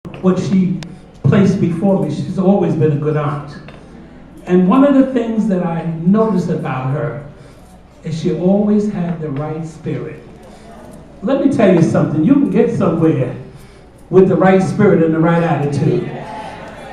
what she placed before me. She's always been a good aunt. And one of the things that I noticed about her is she always had the right spirit. Let me tell you something. You can get somewhere with the right spirit and the right attitude.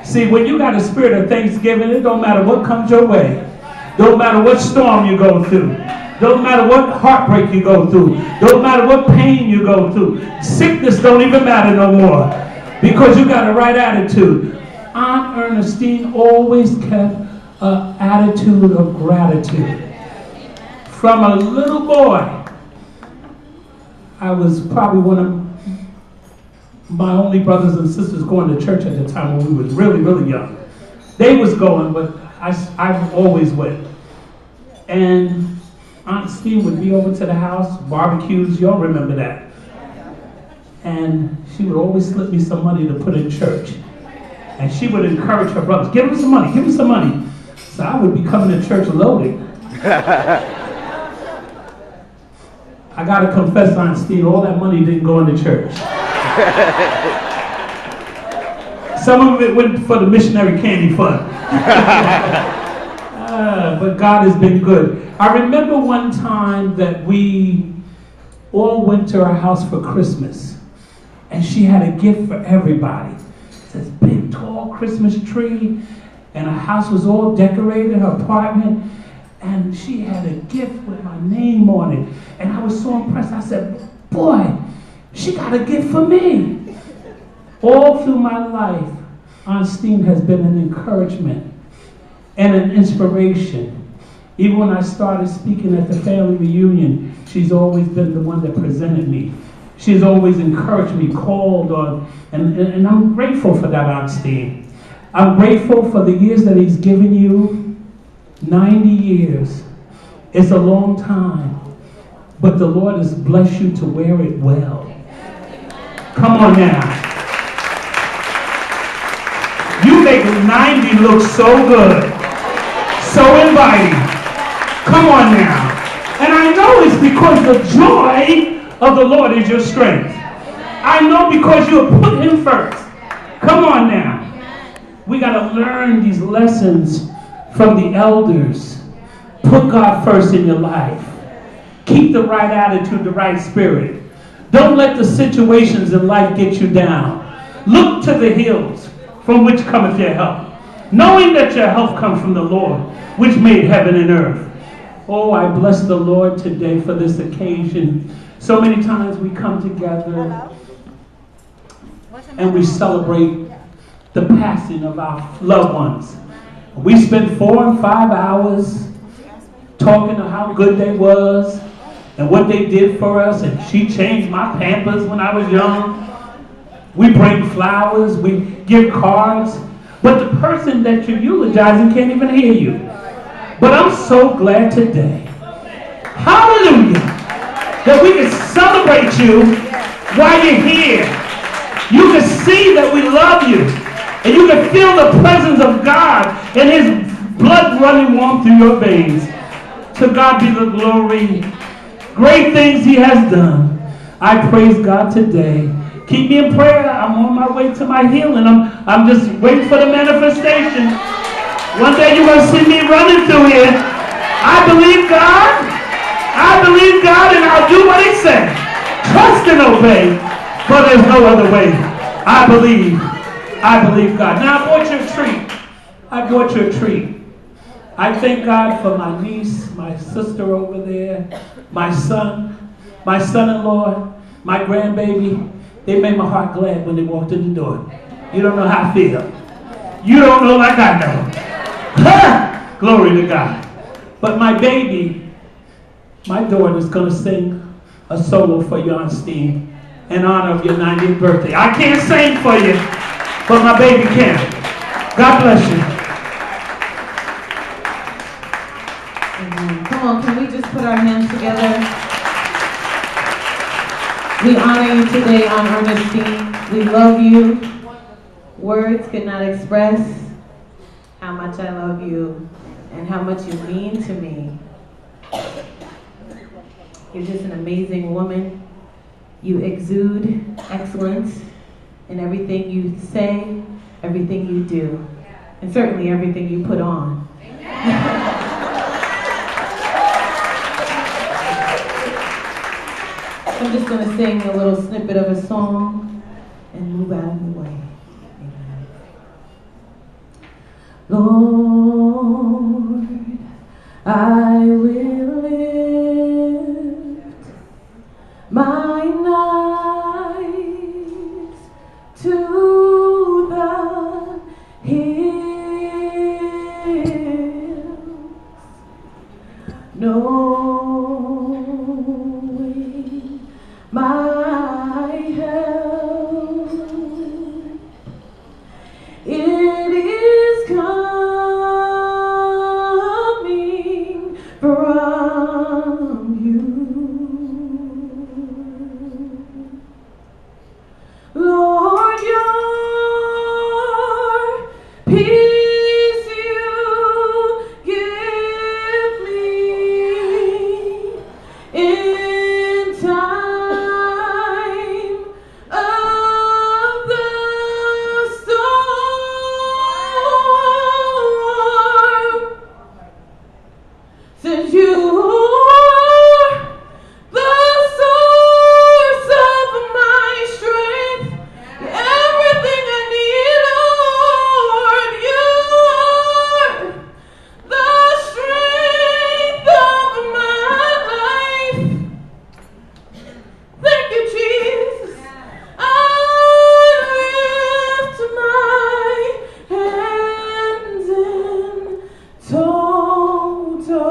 See, when you got a spirit of thanksgiving, it don't matter what comes your way. Don't matter what storm you go through. Don't matter what heartbreak you go through. Don't matter what pain you go through. Sickness don't even matter no more because you got a right attitude. Aunt Ernestine always kept an attitude of gratitude. From a little boy, I was probably one of my only brothers and sisters going to church at the time when we was really, really young. They was going, but I always went. And Aunt Stein would be over to the house, barbecues, y'all remember that. And she would always slip me some money to put in church. And she would encourage her brothers, give him some money, give him some money. So I would be coming to church loaded. I gotta confess, Aunt Stein, all that money didn't go into church. Some of it went for the missionary candy fund. But God has been good. I remember one time that we all went to her house for Christmas, and she had a gift for everybody. It's this big, tall Christmas tree, and her house was all decorated, her apartment, and she had a gift with my name on it. And I was so impressed. I said, boy, she got a gift for me. All through my life, Aunt Stein has been an encouragement and an inspiration. Even when I started speaking at the family reunion, she's always been the one that presented me. She's always encouraged me, called on, and I'm grateful for that, Aunt Stein. I'm grateful for the years that he's given you. 90 years. It's a long time. But the Lord has blessed you to wear it well. Come on now. You make 90 look so good. So inviting. Come on now. And I know it's because the joy of the Lord is your strength. I know because you have put him first. Come on now. We got to learn these lessons from the elders. Put God first in your life. Keep the right attitude, the right spirit. Don't let the situations in life get you down. Look to the hills from which cometh your help, knowing that your help comes from the Lord, which made heaven and earth. Oh, I bless the Lord today for this occasion. So many times we come together and we celebrate the passing of our loved ones. We spend 4 and 5 hours talking of how good they was and what they did for us, and she changed my Pampers when I was young. We bring flowers, we give cards, but the person that you're eulogizing can't even hear you. But I'm so glad today, hallelujah, that we can celebrate you while you're here. You can see that we love you, and you can feel the presence of God and his blood running warm through your veins. To God be the glory. Great things he has done. I praise God today. Keep me in prayer. I'm on my way to my healing. I'm just waiting for the manifestation. One day you're going to see me running through here. I believe God. I believe God, and I'll do what he said. Trust and obey, but there's no other way. I believe God. Now I bought you a treat. I bought you a treat. I thank God for my niece, my sister over there, my son-in-law, my grandbaby. They made my heart glad when they walked in the door. You don't know how I feel. You don't know like I know. Ha! Glory to God. But my baby, my daughter is going to sing a solo for you, Aunt Stein, in honor of your 90th birthday. I can't sing for you, but my baby can. God bless you. Come on, can we just put our hands together? We honor you today, Aunt Ernestine. We love you. Words cannot express how much I love you and how much you mean to me. You're just an amazing woman. You exude excellence. in everything you say, everything you do, and certainly everything you put on. I'm just going to sing a little snippet of a song and move out of the way. Amen. Lord, I will lift my eyes to the hills, knowing my help. It is coming from you. Lord, your peace you give me in time of the storm. Since you are the source of my strength, everything I need, Lord, you are the strength of my life. Thank you, Jesus. I lift my hands in total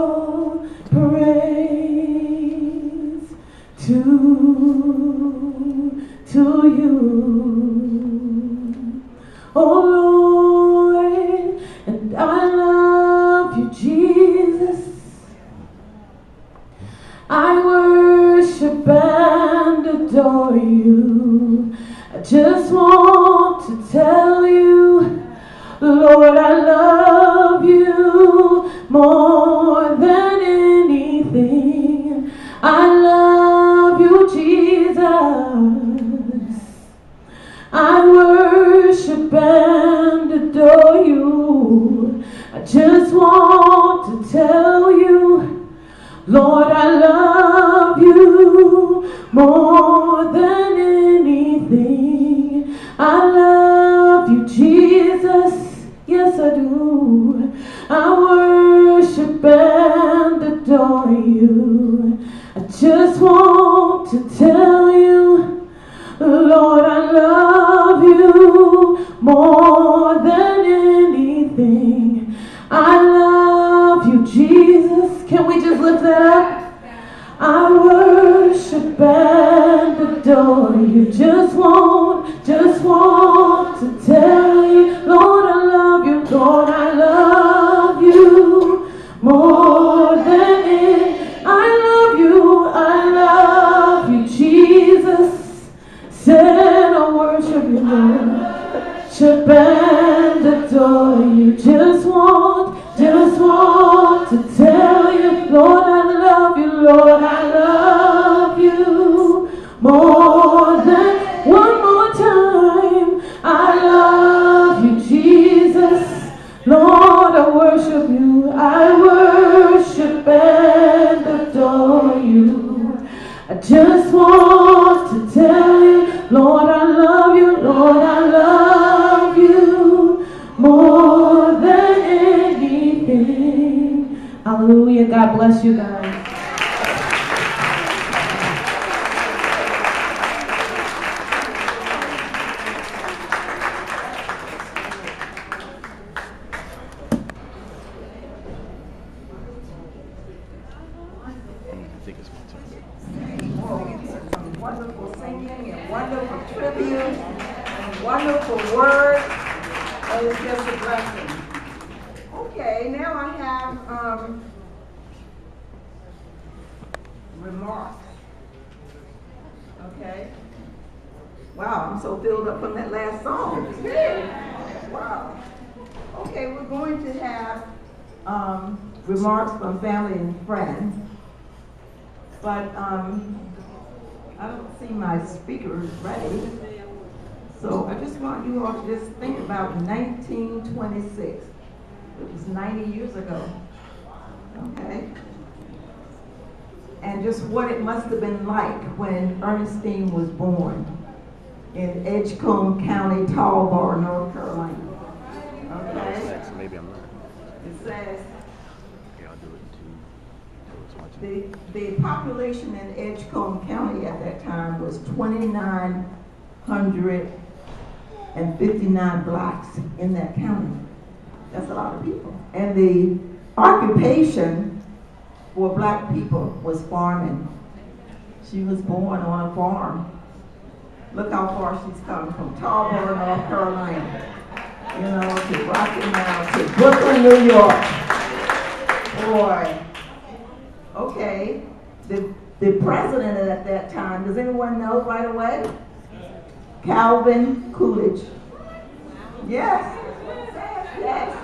praise to you, oh Lord, and I love you, Jesus. I worship and adore you. I just want to tell you, Lord, I love you more than anything. I love you, Jesus. I worship and adore you. I just want to tell you, Lord, I love you more than anything. I love you, Jesus. Yes, I do. I worship and adore you. I just want to tell you, Lord, I love you more than anything. I love you, Jesus. Can we just lift that up? I worship and adore you. Just want to tell you, Lord, I love you. Lord, I love you more than it. I love you, Jesus. Said I worship you, Lord. Worship and adore you. Just want to tell you, Lord, I love you, Lord, I love you more than. One more time, I love you, Jesus. Lord, I worship you, I worship and adore you. I just want to tell you, Lord, I love you, Lord, I love you more than anything. Hallelujah. God bless you guys. Wonderful singing and wonderful tribute and wonderful words. And it's just a blessing. Okay, now I have remarks. Okay. Wow, I'm so filled up from that last song. Wow. Okay, we're going to have remarks from family and friends. But I don't see my speakers ready. So I just want you all to just think about 1926. It was 90 years ago. Okay? And just what it must have been like when Ernestine was born in Edgecombe County, Tallbar, North Carolina. Okay? Maybe I'm not. It says, Okay, I'll do it too. the population in Edgecombe County at that time was 2,959 blacks in that county. That's a lot of people. And the occupation for black people was farming. She was born on a farm. Look how far she's come from Tallbar, North Carolina, you know, to Rocky Mount, to Brooklyn, New York. Boy. Okay, the president at that time, does anyone know right away? Calvin Coolidge. Yes, yes.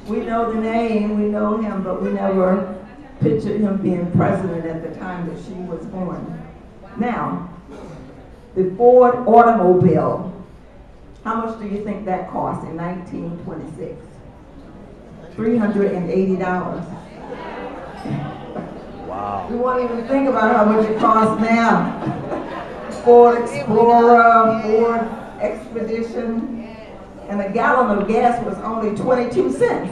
We know the name, we know him, but we never pictured him being president at the time that she was born. Now, the Ford automobile, how much do you think that cost in 1926? $380. Wow. We won't even think about how much it costs now. Ford Explorer, Ford Expedition, and a gallon of gas was only 22 cents.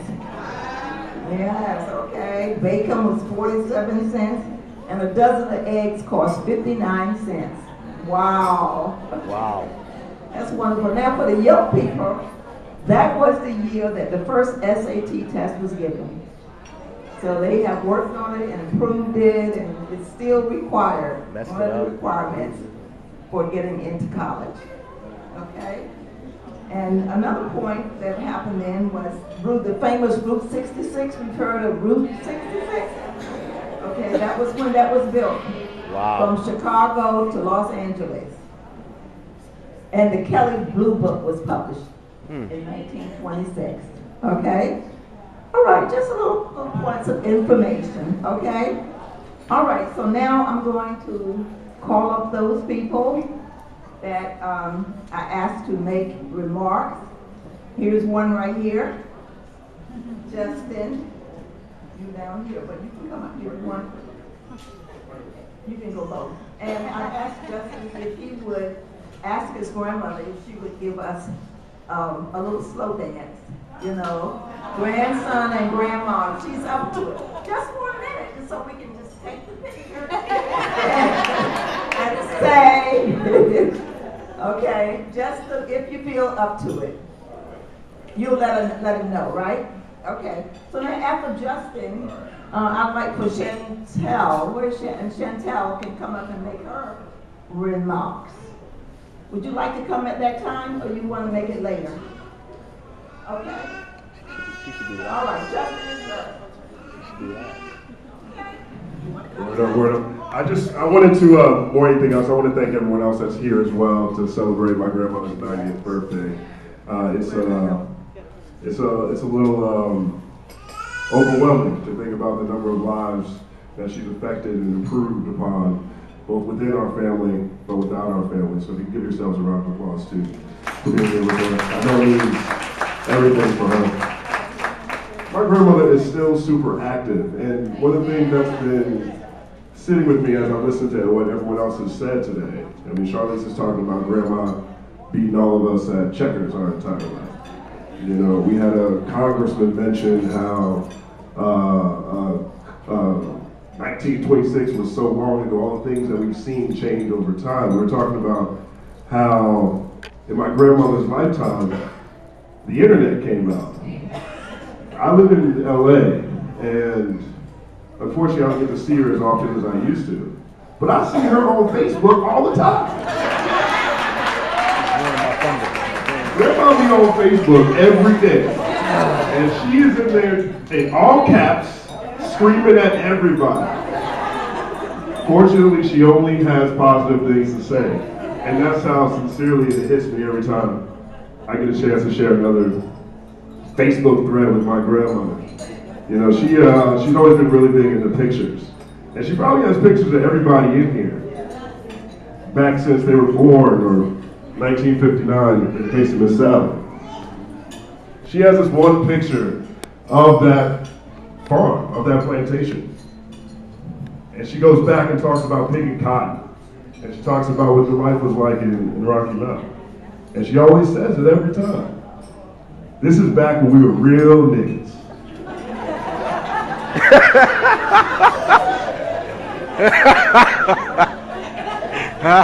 Yes, okay. Bacon was 47 cents, and a dozen of eggs cost 59 cents. Wow. Wow. That's wonderful. Now for the young people, that was the year that the first SAT test was given. So they have worked on it and improved it, and it's still required. One of the requirements for getting into college. Okay? And another point that happened then was the famous Route 66. We've heard of Route 66? Okay, that was when that was built. Wow. From Chicago to Los Angeles. And the Kelly Blue Book was published in 1926. Okay? All right, just a little points of information, okay? All right, so now I'm going to call up those people that I asked to make remarks. Here's one right here. Justin, you down here, but you can come up here one. You can go both. And I asked Justin if he would ask his grandmother if she would give us a little slow dance. You know, grandson and grandma, she's up to it. Just 1 minute, just so we can just take the picture and say, okay, just if you feel up to it, you'll let him know, right? Okay. So then after Justin, I'd like for Chantel, where's Chantel can come up and make her remarks. Would you like to come at that time, or you want to make it later? Okay. She should do that. All right, Justin is first. Do that. Word up. I wanted to, more anything else, I want to thank everyone else that's here as well to celebrate my grandmother's 90th birthday. It's a little overwhelming to think about the number of lives that she's affected and improved upon, both within our family, but without our family. So if you give yourselves a round of applause too for being here with her. I know it means everything for her. My grandmother is still super active, and one of the things that's been sitting with me as I listen to what everyone else has said today. I mean, Charlize is talking about grandma beating all of us at checkers our entire life. You know, we had a congressman mention how 1926 was so long ago, all the things that we've seen change over time. We were talking about how in my grandmother's lifetime, the internet came out. I live in LA, and unfortunately I don't get to see her as often as I used to. But I see her on Facebook all the time. Grandma be on Facebook every day. And she is in there in all caps, screaming at everybody. Fortunately, she only has positive things to say. And that's how sincerely it hits me every time I get a chance to share another Facebook thread with my grandmother. You know, she's always been really big into pictures. And she probably has pictures of everybody in here, back since they were born or 1959, in the case of Miss Sally. She has this one picture of that farm, of that plantation. And she goes back and talks about picking cotton. And she talks about what the life was like in Rocky Mountain. And she always says it every time. This is back when we were real niggas.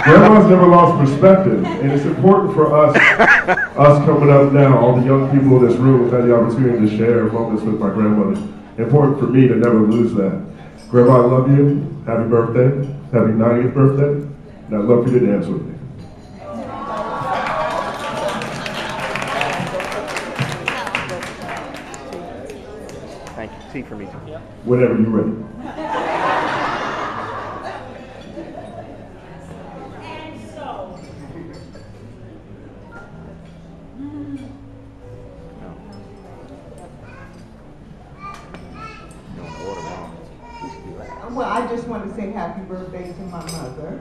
Grandma's never lost perspective, and it's important for us coming up now, all the young people in this room who've had the opportunity to share moments with my grandmother. Important for me to never lose that. Grandma, I love you. Happy birthday. Happy 90th birthday. And I'd love for you to dance with me. Thank you. Tea for me. Whenever you're ready. Well, I just want to say happy birthday to my mother.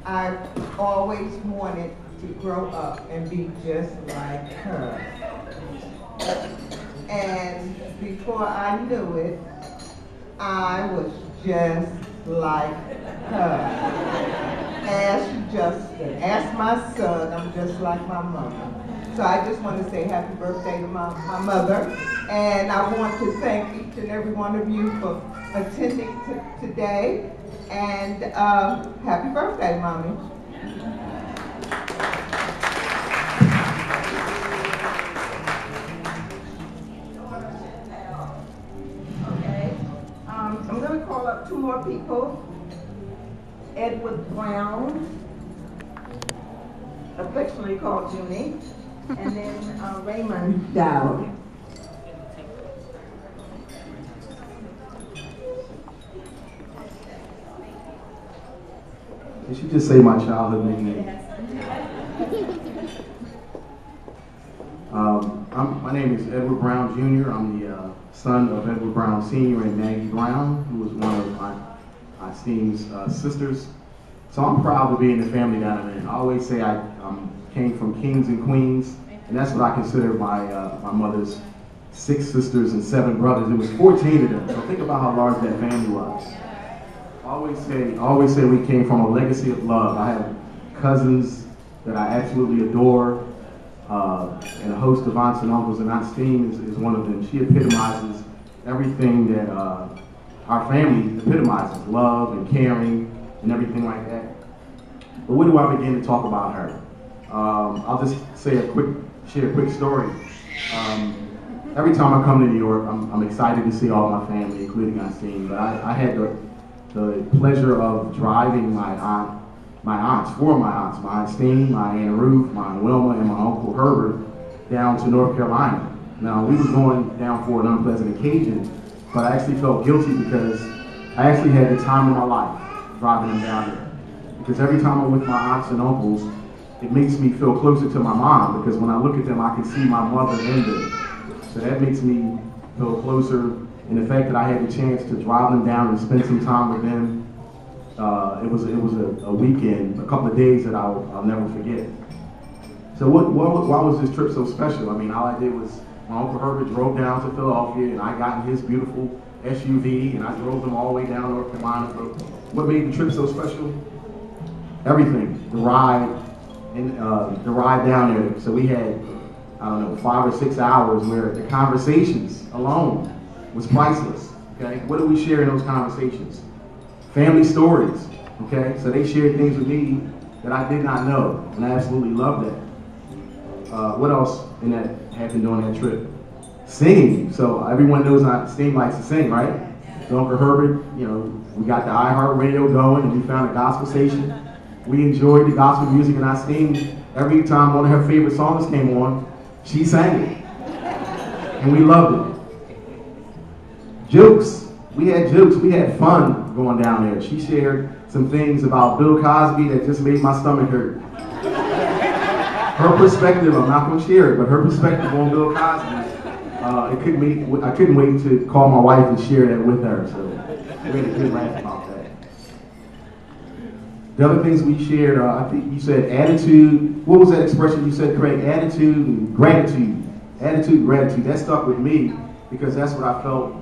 I've always wanted to grow up and be just like her. And before I knew it, I was just like her. Ask Justin, ask my son, I'm just like my mother. So I just want to say happy birthday to my mother. And I want to thank each and every one of you for attending today. And happy birthday, Mommy. Okay. I'm going to call up two more people. Edward Brown, affectionately called Junie, and then Raymond Dowd. Did you just say my childhood nickname? My name is Edward Brown Jr. I'm the son of Edward Brown Sr. and Maggie Brown, who was one of my esteemed sisters. So I'm proud to be in the family that I'm in. I always say I came from kings and queens, and that's what I consider my mother's 6 sisters and 7 brothers. There was 14 of them, so think about how large that family was. I always say we came from a legacy of love. I have cousins that I absolutely adore, and a host of aunts and uncles, and Aunt Stein is one of them. She epitomizes everything that our family epitomizes, love and caring and everything like that. But where do I begin to talk about her? I'll just share a quick story. Every time I come to New York, I'm excited to see all my family, including Aunt Stein, but I had the pleasure of driving my aunts, my Aunt Stein, my Aunt Ruth, my Aunt Wilma, and my Uncle Herbert down to North Carolina. Now, we were going down for an unpleasant occasion, but I actually felt guilty because I actually had the time of my life driving them down there. Because every time I'm with my aunts and uncles, it makes me feel closer to my mom, because when I look at them, I can see my mother in them. So that makes me feel closer. And the fact that I had the chance to drive them down and spend some time with them, it was a weekend, a couple of days that I'll never forget. So why was this trip so special? I mean, all I did was, my Uncle Herbert drove down to Philadelphia, and I got in his beautiful SUV, and I drove them all the way down to North Carolina. What made the trip so special? Everything. The ride down there. So we had, 5 or 6 hours where the conversations alone was priceless, okay? What did we share in those conversations? Family stories, okay? So they shared things with me that I did not know, and I absolutely loved that. What else happened during that trip? Singing. So everyone knows Stein likes to sing, right? So Uncle Herbert, we got the iHeartRadio going, and we found a gospel station. We enjoyed the gospel music, and Stein, every time one of her favorite songs came on, she sang it, and we loved it. Jokes. We had jokes. We had fun going down there. She shared some things about Bill Cosby that just made my stomach hurt. Her perspective, I'm not going to share it, but her perspective on Bill Cosby, I couldn't wait to call my wife and share that with her. So we had a good laugh about that. The other things we shared, I think you said attitude. What was that expression you said, Craig? Attitude and gratitude. Attitude and gratitude. That stuck with me because that's what I felt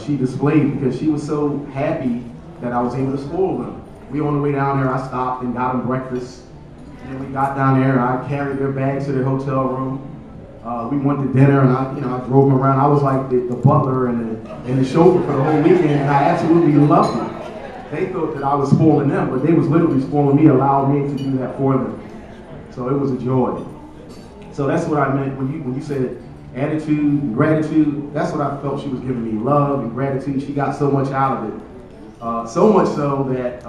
she displayed, because she was so happy that I was able to spoil them. We on the way down there, I stopped and got them breakfast. And we got down there and I carried their bags to their hotel room. We went to dinner and I drove them around. I was like the butler and the chauffeur for the whole weekend, and I absolutely loved it. They thought that I was spoiling them, but they was literally spoiling me, allowing me to do that for them. So it was a joy. So that's what I meant when you said attitude and gratitude. That's what I felt she was giving me, love and gratitude. She got so much out of it. So much so that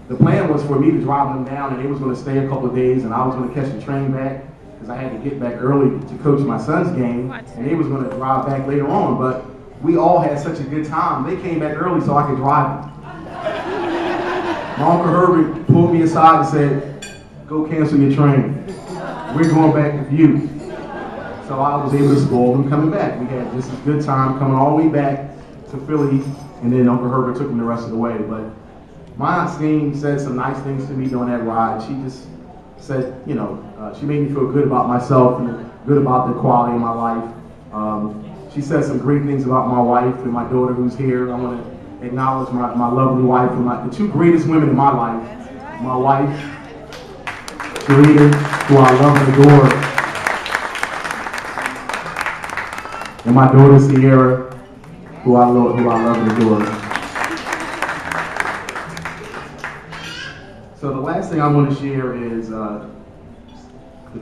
the plan was for me to drive them down, and they was going to stay a couple of days, and I was going to catch the train back because I had to get back early to coach my son's game, and they was going to drive back later on. But we all had such a good time. They came back early so I could drive them. My Uncle Herbert pulled me aside and said, "Go cancel your train. We're going back with you." So I was able to spoil them coming back. We had just a good time coming all the way back to Philly, and then Uncle Herbert took them the rest of the way. But my Aunt Stein said some nice things to me during that ride. She just said, she made me feel good about myself and good about the quality of my life. She said some great things about my wife and my daughter who's here. I want to acknowledge my lovely wife and the two greatest women in my life. My wife, Sharita, who I love and adore, and my daughter, Sierra, who I love and adore. So the last thing I want to share is the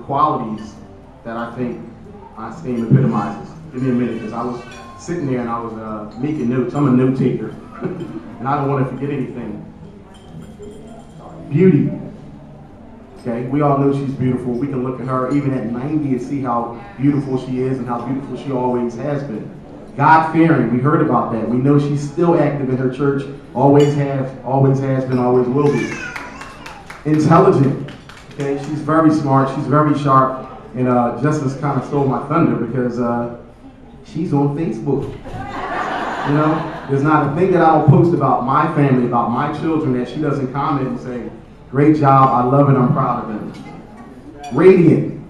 qualities that I think Aunt Stein epitomizes. Give me a minute, because I was sitting there and I was making notes. I'm a note taker, and I don't want to forget anything. Beauty. Okay, we all know she's beautiful. We can look at her even at 90 and see how beautiful she is and how beautiful she always has been. God-fearing, we heard about that. We know she's still active in her church, always has been, always will be. Intelligent, okay, she's very smart, she's very sharp, and Justice kind of stole my thunder because she's on Facebook. There's not a thing that I don't post about my family, about my children, that she doesn't comment and say, "Great job, I love it, I'm proud of them." Radiant,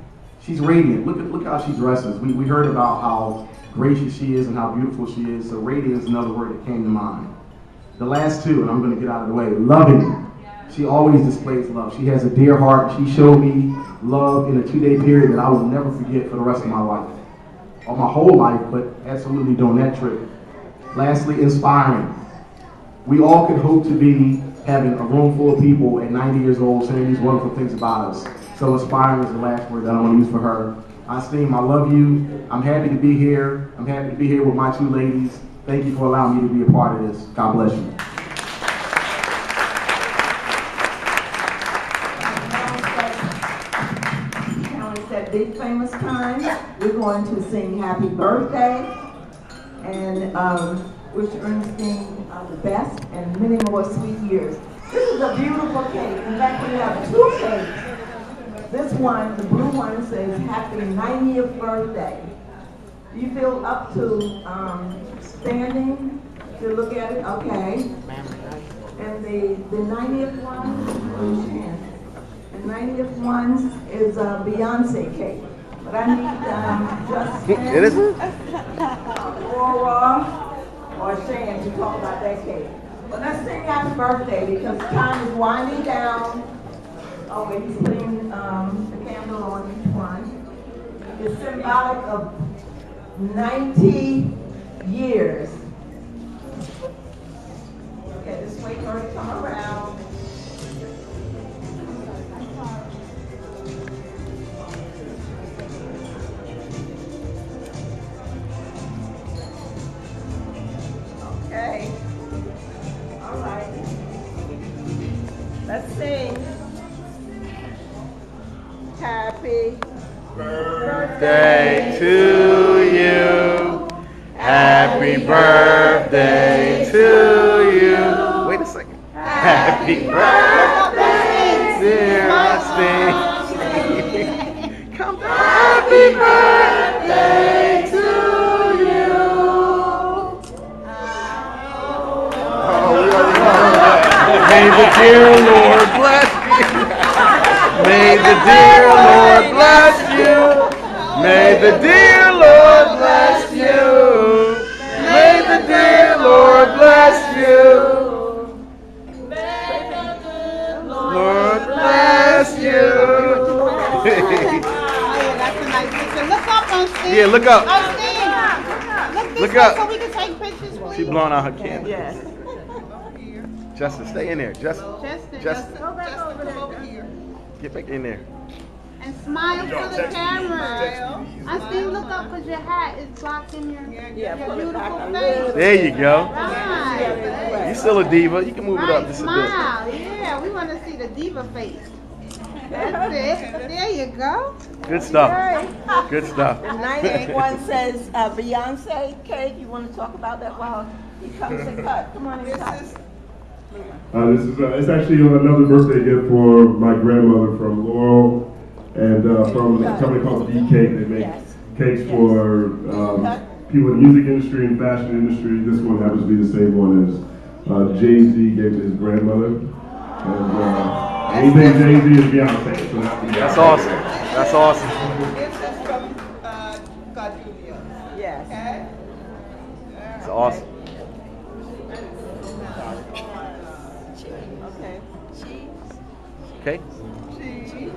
she's radiant. Look how she dresses. We heard about how gracious she is and how beautiful she is, so radiant is another word that came to mind. The last two, and I'm going to get out of the way. Loving. She always displays love. She has a dear heart. She showed me love in a 2-day period that I will never forget for the rest of my life. Or my whole life, but absolutely during that trip. Lastly, inspiring. We all could hope to be having a room full of people at 90 years old saying these wonderful things about us. So inspiring is the last word that I want to use for her. Aunt Stein, I love you. I'm happy to be here. I'm happy to be here with my two ladies. Thank you for allowing me to be a part of this. God bless you. Now it's that big famous time. We're going to sing happy birthday and wish Ernestine the best and many more sweet years. This is a beautiful cake. In fact, we have two cakes. This one, the blue one, says happy 90th birthday. Do you feel up to standing to look at it? Okay. And the 90th one, raise your hand. The 90th one is a Beyonce cake. But I need Justin, It isn't? Laura, or Shan to talk about that cake. But let's sing happy birthday because time is winding down. Okay, he's putting the candle on each one. It's symbolic of 90 years. Okay, just wait for her to come around. Okay. All right. Let's sing. Happy Birthday to you. Happy birthday to you. Wait a second. Happy birthday, dear Stein. Come down. Happy birthday to you. Oh, we already know that. May the dear Lord bless May the dear Lord bless you. May the dear Lord bless you. May the dear Lord bless you. Lord bless you. Look up on Stein. Yeah, look up. On Stein. Look up. so we can take pictures, please. She blowing out her candle. Yes. Justin, stay in there. Justin. Justin, go back over there. Get back in there. And smile for the camera. I see, look up because your hat is blocking your beautiful face. There you go. Right. You still a diva. You can move it up just a bit. Smile. Yeah, we want to see the diva face. That's it. There you go. Good stuff. Good stuff. The 91 says Beyonce. Kate, you want to talk about that while he comes to cut? Come on and cut. This is it's actually another birthday gift for my grandmother from Laurel, and from a company called B Cake. They make cakes for people in the music industry and fashion industry. This one happens to be the same one as Jay-Z gave to his grandmother. And anything Jay-Z is Beyonce. So That's awesome. That's awesome. This is from Cordelia. Yes. Okay? It's awesome. Okay. Okay? Cheese.